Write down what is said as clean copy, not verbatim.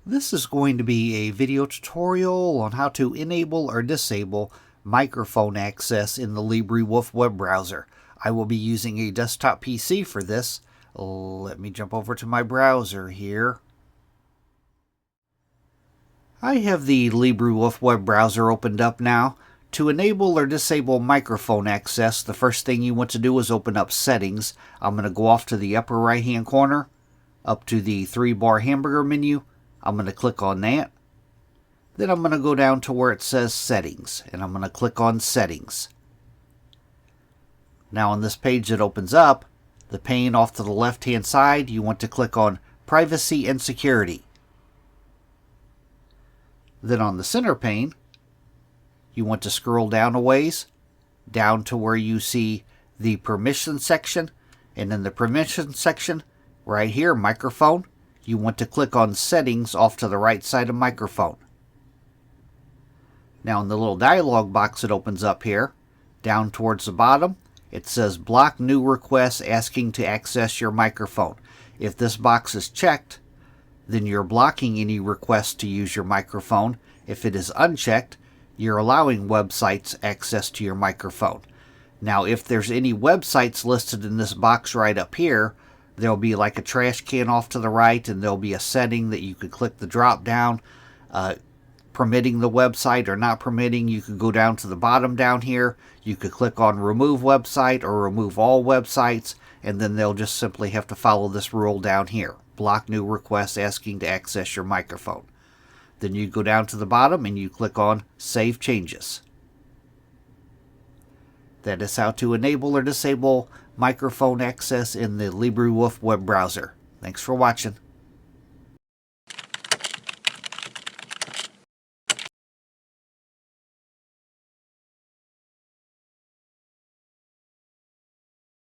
This is going to be a video tutorial on how to enable or disable microphone access in the LibreWolf web browser. I will be using a desktop PC for this. Let me jump over to my browser here. I have the LibreWolf web browser opened up now. To enable or disable microphone access, the first thing you want to do is open up Settings. I'm going to go off to the upper right hand corner, up to the 3-bar hamburger menu. I'm going to click on that. Then I'm going to go down to where it says Settings, and I'm going to click on Settings. Now on this page that opens up, the pane off to the left hand side, you want to click on Privacy and Security. Then on the center pane, you want to scroll down a ways, down to where you see the permission section, and in the permission section, right here, microphone, you want to click on Settings off to the right side of microphone. Now in the little dialog box that opens up here, down towards the bottom, it says Block New Requests asking to access your microphone. If this box is checked, then you're blocking any requests to use your microphone. If it is unchecked, you're allowing websites access to your microphone. Now if there's any websites listed in this box right up here, there'll be like a trash can off to the right, and there'll be a setting that you could click the drop down, permitting the website or not permitting. You could go down to the bottom down here. You could click on Remove Website or Remove All Websites, and then they'll just simply have to follow this rule down here. Block new requests asking to access your microphone. Then you go down to the bottom and you click on Save Changes. That is how to enable or disable microphone access in the LibreWolf web browser. Thanks for watching.